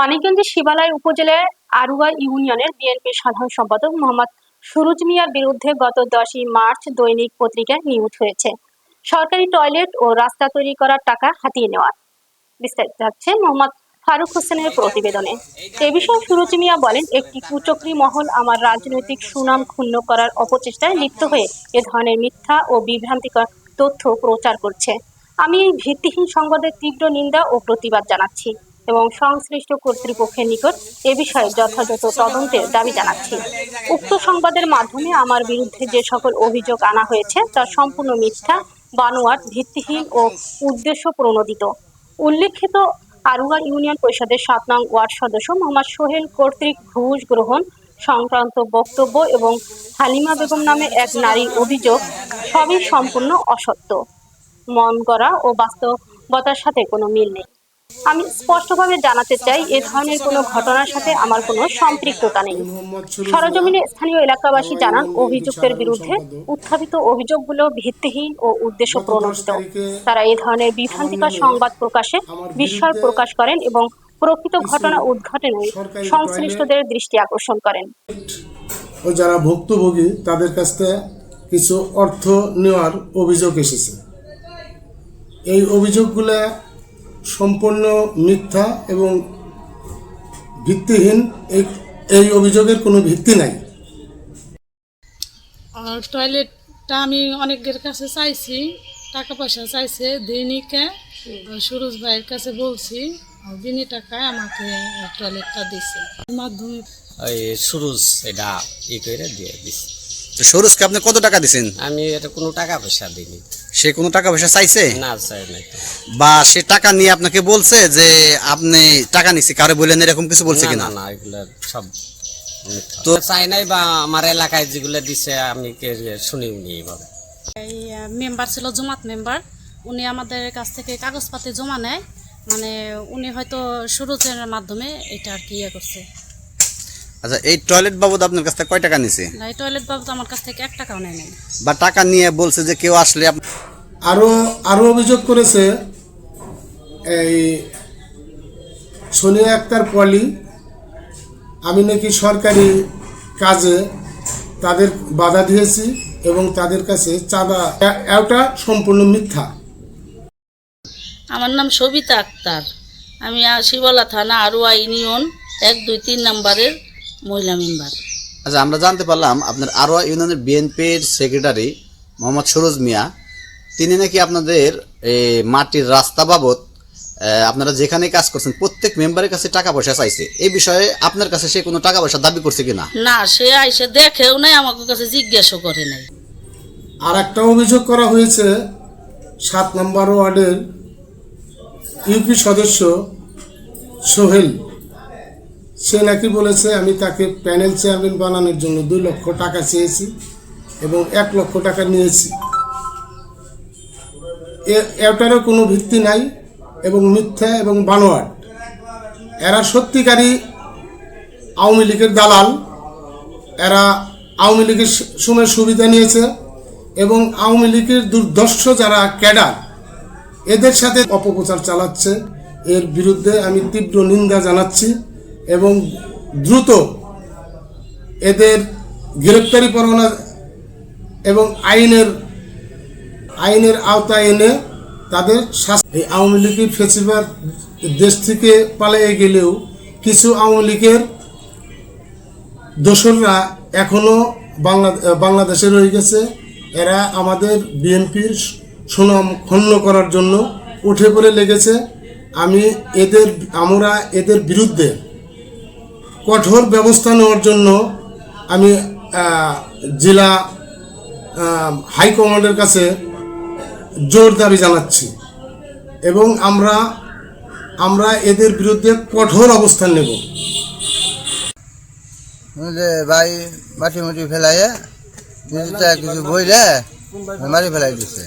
মানিকগঞ্জের শিবালয় উপজেলার আরুয়া ইউনিয়নের বিএনপির সাধারণ সম্পাদক মোহাম্মদ সুরুজ মিয়ার বিরুদ্ধে গত 10ই মার্চ দৈনিক পত্রিকায় নিউজ হয়েছে সরকারি টয়লেট ও রাস্তা তৈরি করার টাকা হাতিয়ে নেওয়ার। বিস্তারিত যাচ্ছে মোহাম্মদ ফারুক হোসেনের প্রতিবেদনে। এ বিষয়ে সুরুজ মিয়া বলেন, একটি কুচক্রী মহল আমার রাজনৈতিক সুনাম ক্ষুণ্ণ করার অপচেষ্টায় লিপ্ত হয়ে এ ধরনের মিথ্যা ও বিভ্রান্তিকর তথ্য প্রচার করছে। আমি এই ভিত্তিহীন সংবাদের তীব্র নিন্দা ও প্রতিবাদ জানাচ্ছি এবং সংশ্লিষ্ট কর্তৃপক্ষের নিকট এ বিষয়ে যথাযথ তদন্তের দাবি জানাচ্ছি। উক্ত সংবাদের মাধ্যমে আমার বিরুদ্ধে যে সকল অভিযোগ আনা হয়েছে তা সম্পূর্ণ মিথ্যা, বানোয়াট, ভিত্তিহীন ও উদ্দেশ্য প্রণোদিত। উল্লেখিত আরুয়া ইউনিয়ন পরিষদের 7 নং ওয়ার্ড সদস্য মোহাম্মদ সোহেল কর্তৃক ঘুষ গ্রহণ সংক্রান্ত বক্তব্য এবং হালিমা বেগম নামে এক নারীর অভিযোগ সবই সম্পূর্ণ অসত্য, মন গড়া ও বাস্তবতার সাথে কোনো মিল নেই। আমি স্পষ্টভাবে জানাতে চাই, এ ধরনের কোনো ঘটনার সাথে আমার কোনো সম্পৃক্ততা নেই। সরেজমিনে স্থানীয় এলাকাবাসী জানান, অভিযুক্তের বিরুদ্ধে উত্থাপিত অভিযোগগুলো ভিত্তিহীন ও উদ্দেশ্য প্রণোদিত। তারা এ ধরনের বিভ্রান্তিকর সংবাদ প্রকাশে বিস্ময় প্রকাশ করেন এবং প্রকৃত ঘটনা উদ্ঘাটনে সংশ্লিষ্টদের দৃষ্টি আকর্ষণ করেন। ও যারা ভুক্তভোগী তাদের কাছ থেকে কিছু অর্থ নেওয়ার অভিযোগ এসেছে। এই অভিযোগগুলো সম্পূর্ণ মিথ্যা এবং ভিত্তিহীন। এই অভিযোগের কোনো ভিত্তি নাই। আর টয়লেটটা আমি অনেকের কাছে চাইছি, টাকা পয়সা চাইছে, দিনীকে সুরজ ভাইয়ের কাছে বলছি, দিনী টাকায় আমাকে টয়লেটটা দিছে মাধ্যমে। ওই সুরজ এটা করে দিয়ে দিছে। তো সুরজকে আপনি কত টাকা দিছেন? আমি এটা কোনো টাকা পয়সা দিইনি। সে কোনো টাকা পয়সা চাইছে? না, চাই নাই। বা সে টাকা নিয়ে আপনাকে বলছে যে আপনি টাকা নিছি, কারো বলেন এরকম কিছু বলছে কিনা? না, এগুলো সব তো চাই নাই, বা আমার এলাকায় যেগুলো দিছে আমি শুনিনি। এইভাবে এই মেম্বার ছিল জমাত মেম্বার, উনি আমাদের কাছ থেকে কাগজপাতি জমা নেয়, মানে উনি হয়তো সুরজের মাধ্যমে এটা আর কি ইয়ে করছে। আচ্ছা, এই টয়লেট বাবদ আপনার কাছ থেকে কয় টাকা নিছে? এই টয়লেট বাবদ আমার কাছ থেকে 1 টাকাও নেয় নাই। বা টাকা নিয়ে বলছে যে কেউ আসলে আরো অভিযোগ করেছে এই সোনিয়া আক্তার পলি, আমি নাকি সরকারি কাজে তাদের বাধা দিয়েছি এবং তাদের কাছে চাঁদা। এটা সম্পূর্ণ মিথ্যা। আমার নাম সবিতা আক্তার, আমি শিবলা থানা আরুয়া ইউনিয়ন 1, 2, 3 নম্বরের মহিলা মেম্বার। আচ্ছা, আমরা জানতে পারলাম আপনার আরোয়া ইউনিয়নের বিএনপির সেক্রেটারি মোহাম্মদ সুরজ মিয়া, তিনি নাকি আপনাদের মাটির রাস্তা বাবদ আপনারা যেখানে কাজ করছেন প্রত্যেক মেম্বারের কাছে টাকা পয়সা চাইছে। এই বিষয়ে আপনার কাছে সে কোনো টাকা পয়সা দাবি করছে কিনা? না, সে আইসে দেখেও নাই, আমার কাছে জিজ্ঞাসা করে নাই। আর একটা অভিযোগ করা হয়েছে 7 নম্বর ওয়ার্ডের ইউপি সদস্য সোহেল, সে নাকি বলেছে আমি তাকে প্যানেল চেয়ারম্যান বানানোর জন্য 2 লক্ষ টাকা চেয়েছি এবং 1 লক্ষ টাকা নিয়েছি। এটারও কোনো ভিত্তি নাই এবং মিথ্যা এবং বানোয়াট। এরা সত্যিকারই আওয়ামী লীগের দালাল। এরা আওয়ামী লীগের সময় সুবিধা নিয়েছে এবং আওয়ামী লীগের দুর্দর্শ যারা ক্যাডার, এদের সাথে অপপ্রচার চালাচ্ছে। এর বিরুদ্ধে আমি তীব্র নিন্দা জানাচ্ছি এবং দ্রুত এদের গ্রেপ্তারি পরোয়ানা এবং আইনের আওতায় এনে তাদের শাস্তি। এই আওয়ামী লীগের ফেসিবাদ দেশ থেকে পালিয়ে গেলেও কিছু আওয়ামী লীগের দোসররা এখনো বাংলাদেশে রয়ে গেছে। এরা আমাদের বিএনপির সুনাম ক্ষুণ্ণ করার জন্য উঠে পড়ে লেগেছে। আমরা এদের বিরুদ্ধে কঠোর ব্যবস্থা নেওয়ার জন্য আমি জেলা হাইকমান্ডের কাছে জোর দাবি জানাচ্ছি এবং আমরা এদের বিরুদ্ধে কঠোর অবস্থান নেব। ভাই মাটি ফেলাইয়া কিছু বইলে মাটি ফেলাই দিচ্ছে।